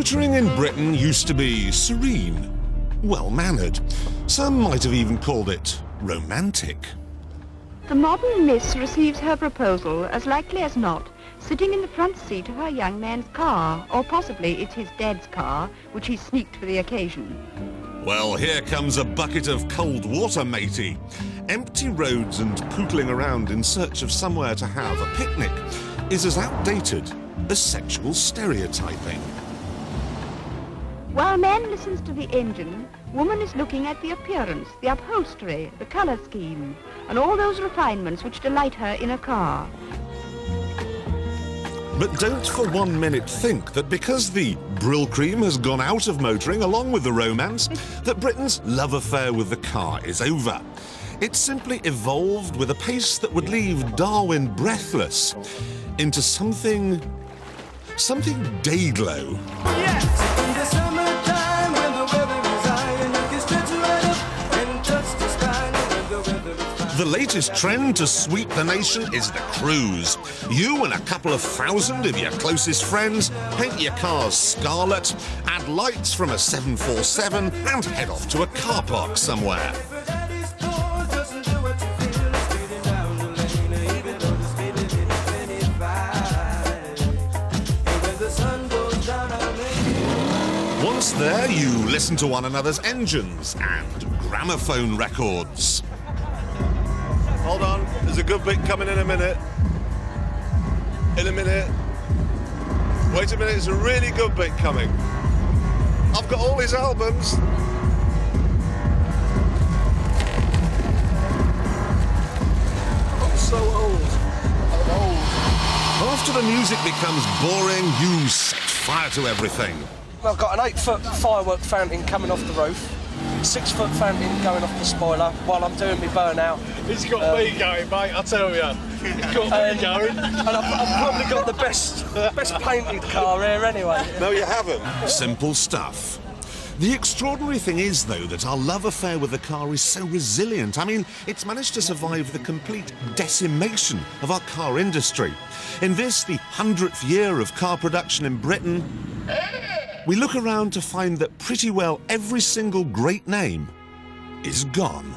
Motoring in Britain used to be serene, well-mannered. Some might have even called it romantic. The modern miss receives her proposal, as likely as not, sitting in the front seat of her young man's car, or possibly it's his dad's car, which he sneaked for the occasion. Well, here comes a bucket of cold water, matey. Empty roads and pootling around in search of somewhere to have a picnic is as outdated as sexual stereotyping. While man listens to the engine, woman is looking at the appearance, the upholstery, the colour scheme, and all those refinements which delight her in a car. But don't for 1 minute think that because the Brill cream has gone out of motoring along with the romance, that Britain's love affair with the car is over. It simply evolved with a pace that would leave Darwin breathless into something day-glow. Yes! In the summertime when the weather is high and you can stretch right up and touch the sky when the weather is fine. The latest trend to sweep the nation is the cruise. You and a couple of thousand of your closest friends paint your cars scarlet, add lights from a 747 and head off to a car park somewhere. Once there, you listen to one another's engines and gramophone records. Hold on, there's a good bit coming in a minute. In a minute. Wait a minute, there's a really good bit coming. I've got all his albums. I'm so old. I'm old. After the music becomes boring, you set fire to everything. I've got an 8-foot firework fountain coming off the roof, 6-foot fountain going off the spoiler while I'm doing my burnout. He's got me going, mate, I tell you. He's got me going. And I've probably got the best painted car here anyway. No, you haven't. Simple stuff. The extraordinary thing is, though, that our love affair with the car is so resilient. I mean, it's managed to survive the complete decimation of our car industry. In this, the 100th year of car production in Britain, we look around to find that pretty well every single great name is gone.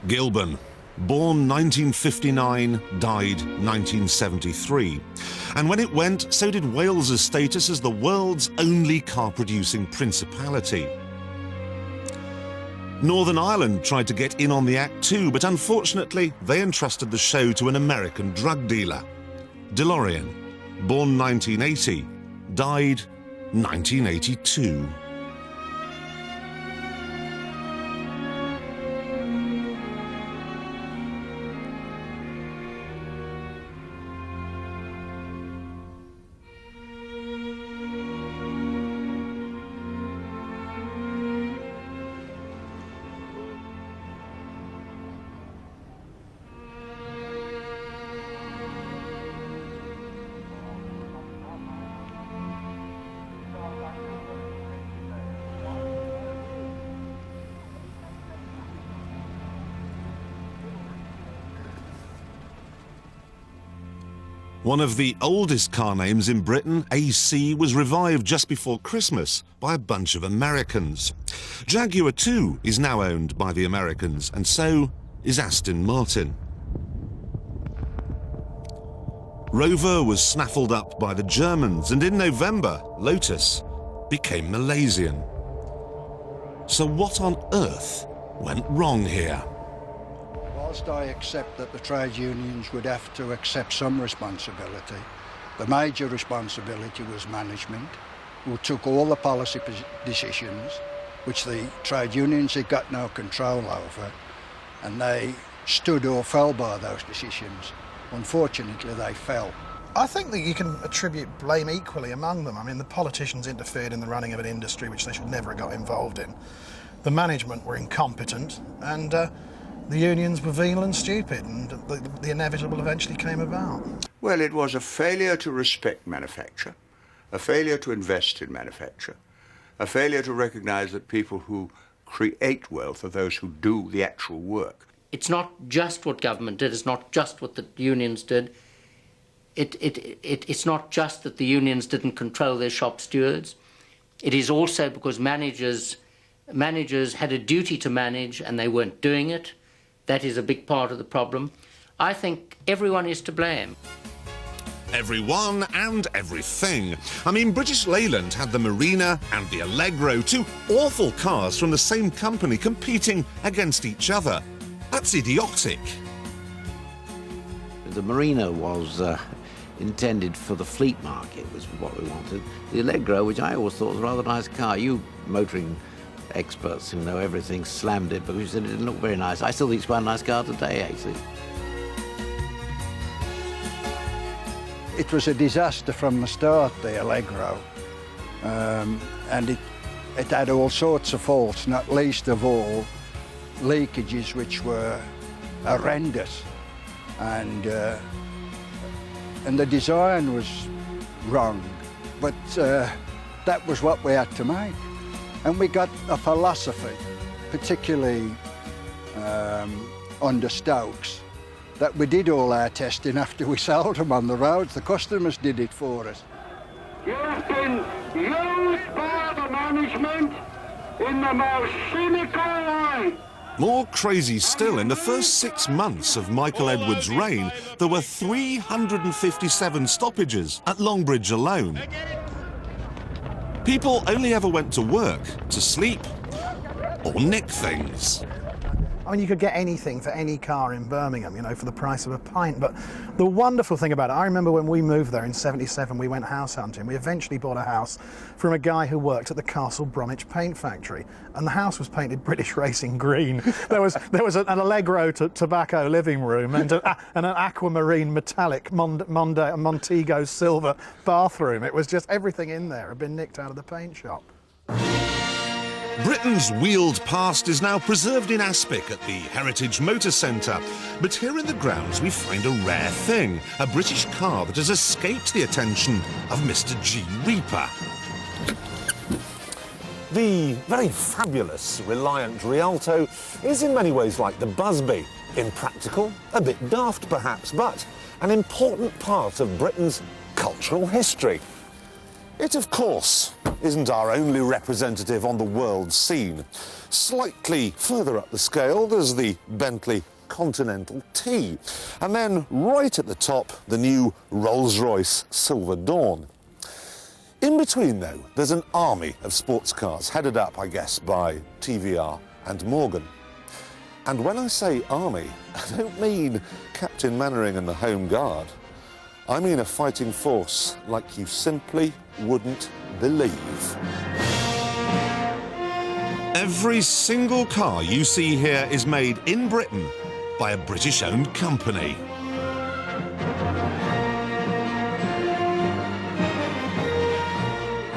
Gilbert, born 1959, died 1973. And when it went, so did Wales's status as the world's only car-producing principality. Northern Ireland tried to get in on the act too, but unfortunately they entrusted the show to an American drug dealer. DeLorean, born 1980, died 1982. One of the oldest car names in Britain, AC, was revived just before Christmas by a bunch of Americans. Jaguar too is now owned by the Americans, and so is Aston Martin. Rover was snaffled up by the Germans, and in November, Lotus became Malaysian. So what on earth went wrong here? Whilst I accept that the trade unions would have to accept some responsibility, the major responsibility was management, who took all the policy decisions, which the trade unions had got no control over, and they stood or fell by those decisions. Unfortunately, they fell. I think that you can attribute blame equally among them. I mean, the politicians interfered in the running of an industry which they should never have got involved in. The management were incompetent, and the unions were venal and stupid, and the inevitable eventually came about. Well, it was a failure to respect manufacture, a failure to invest in manufacture, a failure to recognise that people who create wealth are those who do the actual work. It's not just what government did, it's not just what the unions did. It's not just that the unions didn't control their shop stewards. It is also because managers had a duty to manage and they weren't doing it. That is a big part of the problem. I think everyone is to blame. Everyone and everything. I mean, British Leyland had the Marina and the Allegro, two awful cars from the same company competing against each other. That's idiotic. The Marina was intended for the fleet market, was what we wanted. The Allegro, which I always thought was a rather nice car, you motoring experts who know everything slammed it because you said it didn't look very nice. I still think it's quite a nice car today, actually. It was a disaster from the start, the Allegro, and it had all sorts of faults, not least of all leakages which were horrendous, and the design was wrong, but that was what we had to make. And we got a philosophy, particularly under Stokes, that we did all our testing after we sold them on the roads. The customers did it for us. You've been used by the management in the most cynical way. More crazy still, in the first 6 months of Michael Edwards' reign, there were 357 stoppages at Longbridge alone. People only ever went to work, to sleep, or nick things. I mean, you could get anything for any car in Birmingham, you know, for the price of a pint. But the wonderful thing about it, I remember when we moved there in '77, we went house hunting. We eventually bought a house from a guy who worked at the Castle Bromwich paint factory. And the house was painted British Racing green. There was an Allegro tobacco living room and an aquamarine metallic Montego silver bathroom. It was just everything in there had been nicked out of the paint shop. Britain's wheeled past is now preserved in Aspic at the Heritage Motor Centre. But here in the grounds we find a rare thing, a British car that has escaped the attention of Mr. G. Reaper. The very fabulous Reliant Rialto is in many ways like the Busby. Impractical, a bit daft perhaps, but an important part of Britain's cultural history. It, of course, isn't our only representative on the world scene. Slightly further up the scale, there's the Bentley Continental T. And then, right at the top, the new Rolls-Royce Silver Dawn. In between, though, there's an army of sports cars, headed up, I guess, by TVR and Morgan. And when I say army, I don't mean Captain Mannering and the Home Guard. I mean a fighting force like you simply wouldn't believe. Every single car you see here is made in Britain by a British-owned company.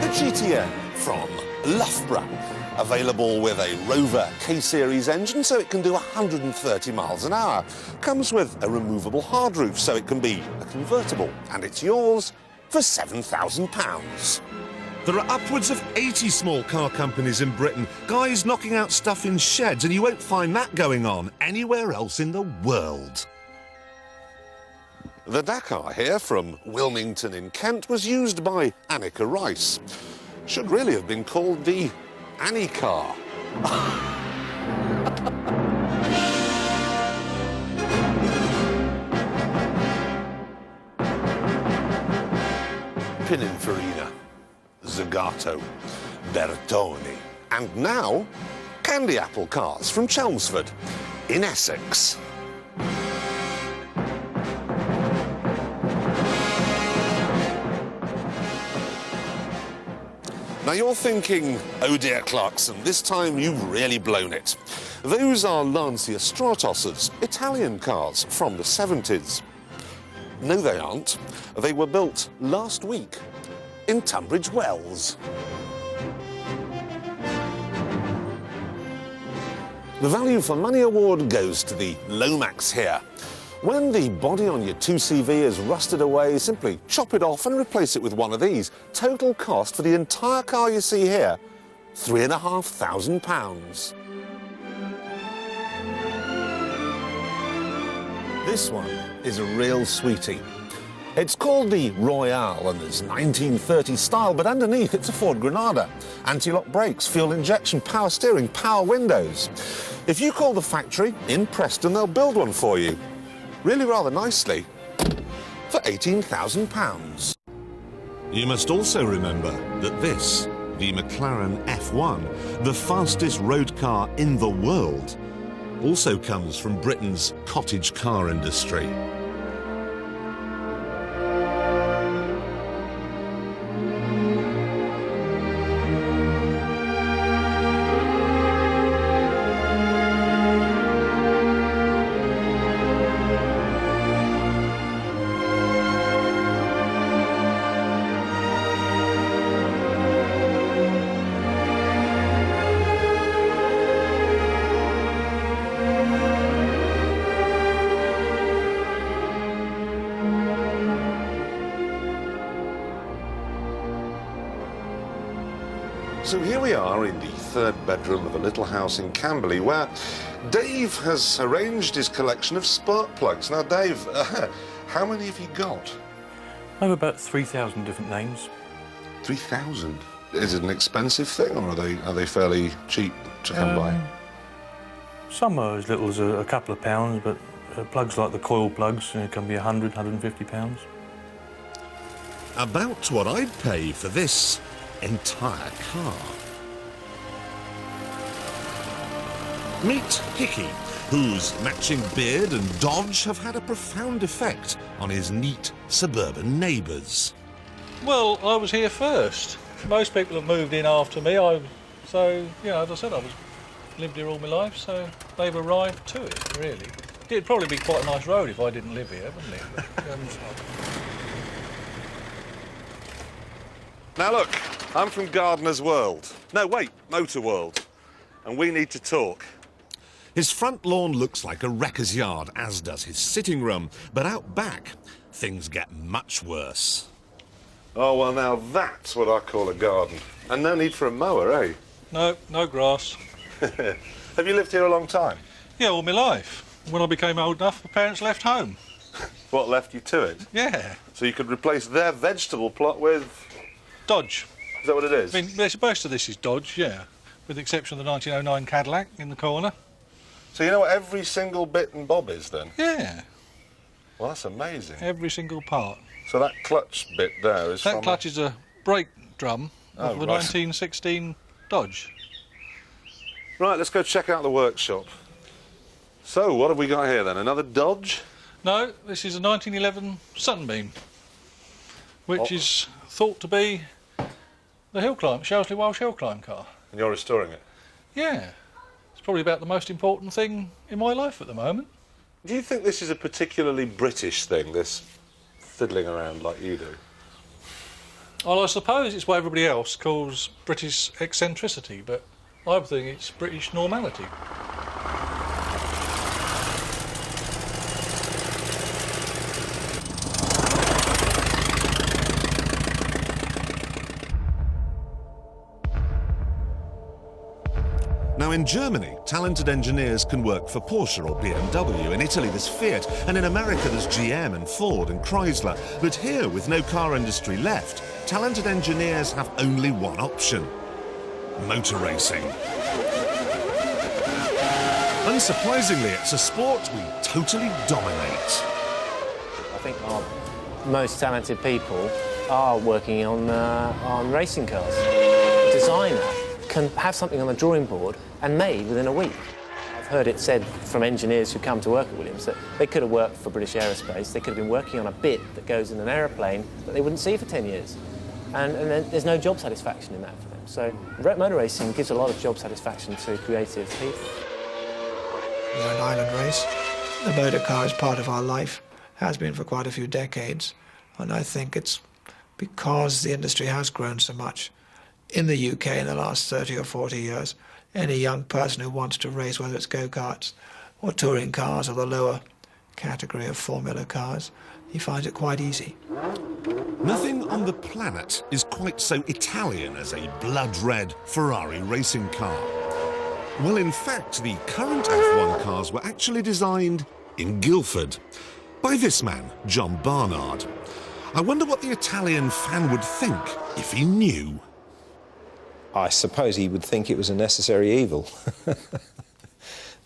The GTN from Loughborough, available with a Rover K-Series engine so it can do 130 miles an hour. Comes with a removable hard roof so it can be a convertible, and it's yours for £7,000. There are upwards of 80 small car companies in Britain, guys knocking out stuff in sheds, and you won't find that going on anywhere else in the world. The Dakar here from Wilmington in Kent was used by Annika Rice. Should really have been called the Annie car. Pininfarina, Zagato, Bertoni, and now candy apple cars from Chelmsford in Essex. Now you're thinking, oh dear Clarkson, this time you've really blown it. Those are Lancia Stratos's, Italian cars from the 70s. No, they aren't. They were built last week in Tunbridge Wells. The Value for Money award goes to the Lomax here. When the body on your 2CV is rusted away, simply chop it off and replace it with one of these. Total cost for the entire car you see here, £3,500. This one is a real sweetie. It's called the Royale and there's 1930s style, but underneath it's a Ford Granada. Anti-lock brakes, fuel injection, power steering, power windows. If you call the factory in Preston, they'll build one for you. Really rather nicely, for £18,000. You must also remember that this, the McLaren F1, the fastest road car in the world, also comes from Britain's cottage car industry. So here we are in the third bedroom of a little house in Camberley where Dave has arranged his collection of spark plugs. Now, Dave, how many have you got? I have about 3,000 different names. 3,000? Is it an expensive thing or are they fairly cheap to come by? Some are as little as a couple of pounds, but plugs like the coil plugs can be 100, 150 pounds. About what I'd pay for this entire car. Meet Hickey, whose matching beard and dodge have had a profound effect on his neat suburban neighbours. Well, I was here first. Most people have moved in after me. So, you know, as I said, lived here all my life, so they've arrived to it, really. It'd probably be quite a nice road if I didn't live here, wouldn't it? But, Now look, I'm from Gardener's World. No, wait, Motorworld. And we need to talk. His front lawn looks like a wrecker's yard, as does his sitting room. But out back, things get much worse. Oh, well, now that's what I call a garden. And no need for a mower, eh? No, no grass. Have you lived here a long time? Yeah, all my life. When I became old enough, my parents left home. What, left you to it? Yeah. So you could replace their vegetable plot with... Dodge. Is that what it is? I mean, most of this is Dodge, yeah. With the exception of the 1909 Cadillac in the corner. So you know what every single bit and bob is, then? Yeah. Well, that's amazing. Every single part. So that clutch bit there is That clutch is a brake drum of the right. 1916 Dodge. Right, let's go check out the workshop. So, what have we got here, then? Another Dodge? No, this is a 1911 Sunbeam, which is thought to be the Shelsley Welsh hill climb car. And you're restoring it? Yeah. It's probably about the most important thing in my life at the moment. Do you think this is a particularly British thing, this fiddling around like you do? Well, I suppose it's what everybody else calls British eccentricity, but I think it's British normality. Now, in Germany, talented engineers can work for Porsche or BMW. In Italy, there's Fiat. And in America, there's GM and Ford and Chrysler. But here, with no car industry left, talented engineers have only one option: motor racing. Unsurprisingly, it's a sport we totally dominate. I think our most talented people are working on racing cars. A designer can have something on the drawing board and made within a week. I've heard it said from engineers who come to work at Williams that they could have worked for British Aerospace, they could have been working on a bit that goes in an aeroplane that they wouldn't see for 10 years. And then there's no job satisfaction in that for them. So motor racing gives a lot of job satisfaction to creative people. We're an island race. The motor car is part of our life, has been for quite a few decades. And I think it's because the industry has grown so much. In the UK in the last 30 or 40 years, any young person who wants to race, whether it's go-karts or touring cars or the lower category of formula cars, he finds it quite easy. Nothing on the planet is quite so Italian as a blood-red Ferrari racing car. Well, in fact, the current F1 cars were actually designed in Guildford by this man, John Barnard. I wonder what the Italian fan would think if he knew. I suppose he would think it was a necessary evil.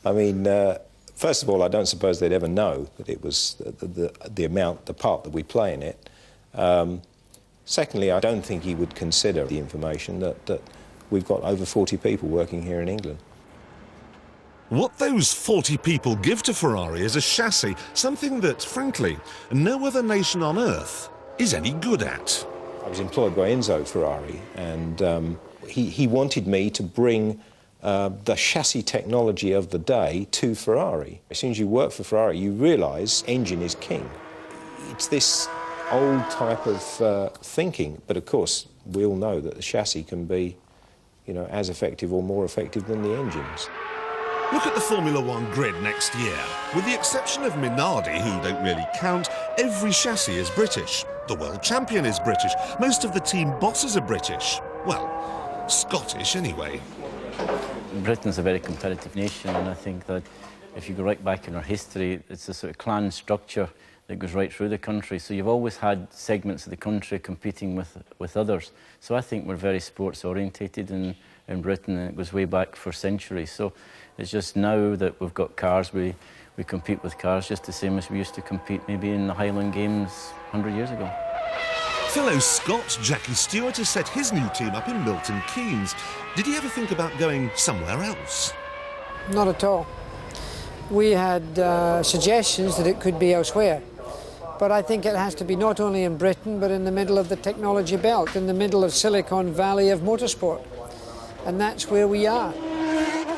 I mean, first of all, I don't suppose they'd ever know that it was the part that we play in it. Secondly, I don't think he would consider the information that we've got over 40 people working here in England. What those 40 people give to Ferrari is a chassis, something that, frankly, no other nation on earth is any good at. I was employed by Enzo Ferrari, and he wanted me to bring the chassis technology of the day to Ferrari. As soon as you work for Ferrari, you realise engine is king. It's this old type of thinking, but of course, we all know that the chassis can be, you know, as effective or more effective than the engines. Look at the Formula One grid next year. With the exception of Minardi, who don't really count, every chassis is British. The world champion is British. Most of the team bosses are British. Well, Scottish anyway. Britain's a very competitive nation, and I think that if you go right back in our history, it's a sort of clan structure that goes right through the country. So you've always had segments of the country competing with others. So I think we're very sports orientated in Britain, and it goes way back for centuries. So it's just now that we've got cars, we compete with cars just the same as we used to compete maybe in the Highland Games 100 years ago. Fellow Scot Jackie Stewart has set his new team up in Milton Keynes. Did he ever think about going somewhere else? Not at all. We had suggestions that it could be elsewhere. But I think it has to be not only in Britain, but in the middle of the technology belt, in the middle of Silicon Valley of motorsport. And that's where we are.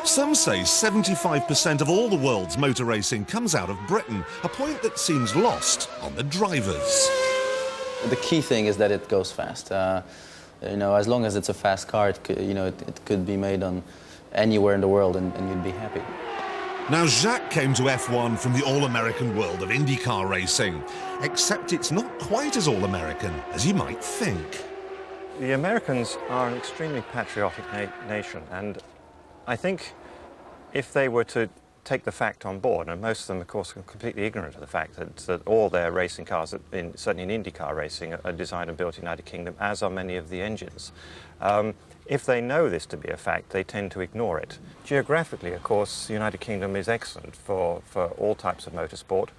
Some say 75% of all the world's motor racing comes out of Britain, a point that seems lost on the drivers. The key thing is that it goes fast. You know, as long as it's a fast car, it could be made on anywhere in the world and you'd be happy. Now, Jacques came to F1 from the all-American world of IndyCar racing, except it's not quite as all-American as you might think. The Americans are an extremely patriotic nation, and I think if they were to take the fact on board, and most of them, of course, are completely ignorant of the fact that all their racing cars, certainly in IndyCar racing, are designed and built in the United Kingdom, as are many of the engines. If they know this to be a fact, they tend to ignore it. Geographically, of course, the United Kingdom is excellent for all types of motorsport.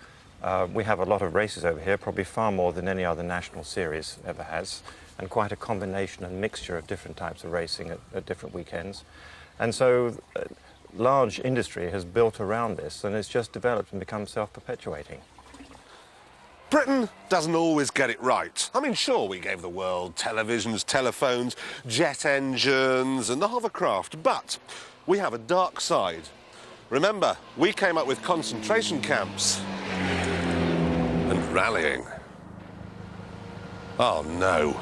We have a lot of races over here, probably far more than any other national series ever has, and quite a combination and mixture of different types of racing at different weekends. And so large industry has built around this, and it's just developed and become self-perpetuating. Britain doesn't always get it right. I mean, sure, we gave the world televisions, telephones, jet engines and the hovercraft, but we have a dark side. Remember, we came up with concentration camps and rallying. Oh, no.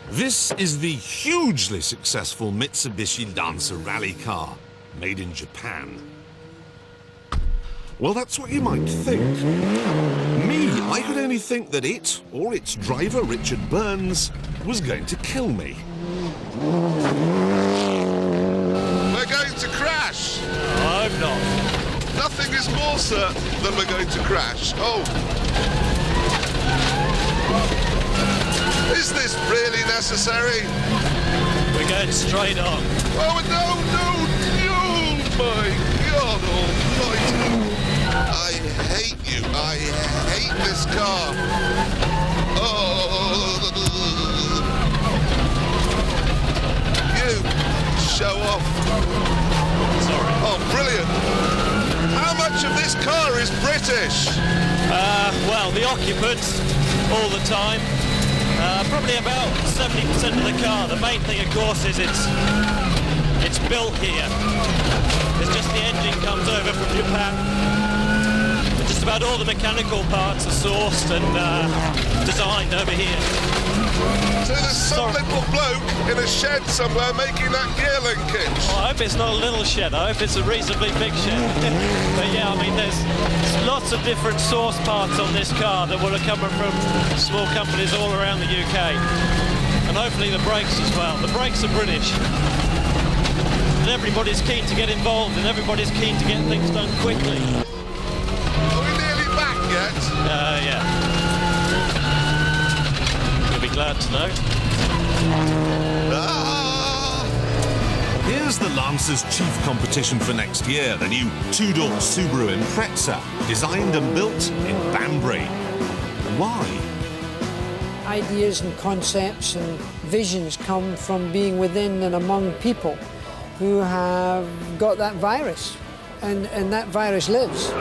This is the hugely successful Mitsubishi Lancer rally car, made in Japan. Well, that's what you might think. Me, I could only think that it, or its driver, Richard Burns, was going to kill me. We're going to crash! I'm not. Nothing is more certain than we're going to crash. Oh! Is this really necessary? We're going straight on. Oh, no, my God almighty. I hate you. I hate this car. Oh. You show off. Sorry. Oh, brilliant. How much of this car is British? Well, the occupants all the time. Probably about 70% of the car. The main thing, of course, is it's built here. It's just the engine comes over from Japan. But just about all the mechanical parts are sourced and designed over here. So there's some little bloke in a shed somewhere making that gear linkage. Well, I hope it's not a little shed. I hope it's a reasonably big shed. But yeah, I mean, there's lots of different source parts on this car that will have come from small companies all around the UK. And hopefully the brakes as well. The brakes are British. And everybody's keen to get involved and everybody's keen to get things done quickly. Are we nearly back yet? Yeah. You'll be glad to know. Here's the Lancer's chief competition for next year, the new two-door Subaru Impreza, designed and built in Banbury. Why? Ideas and concepts and visions come from being within and among people who have got that virus, and that virus lives.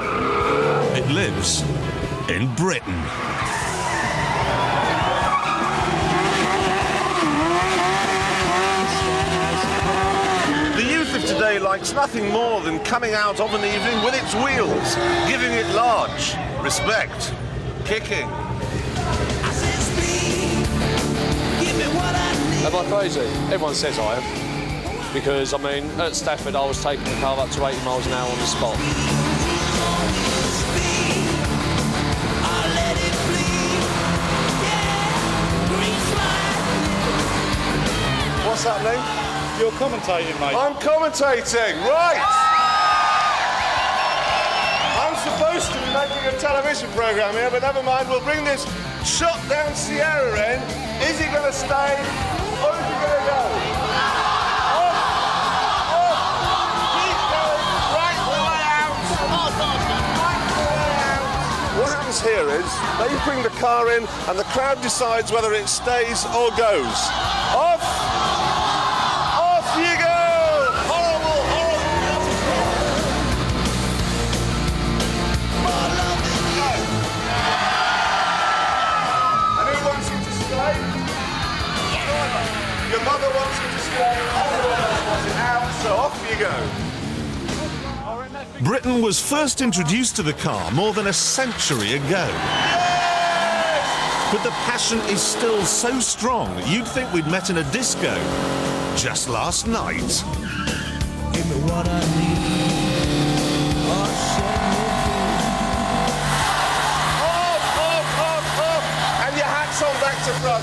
It lives in Britain. The youth of today likes nothing more than coming out of an evening with its wheels, giving it large respect, kicking. Am I crazy? Everyone says I am. Because, I mean, at Stafford I was taking the car up to 80 miles an hour on the spot. What's happening? You're commentating, mate. I'm commentating, right! I'm supposed to be making a television programme here, but never mind, we'll bring this shot down Sierra in. Is he going to stay, or is he going to go? What happens here is they bring the car in and the crowd decides whether it stays or goes. Off! Off you go! Horrible, horrible. And who wants you to stay? Your mother wants you to stay. Everyone else wants it out, so off you go. Britain was first introduced to the car more than a century ago. But the passion is still so strong, you'd think we'd met in a disco just last night. Give me what I need. Off, off, off, off! And your hats on back to front.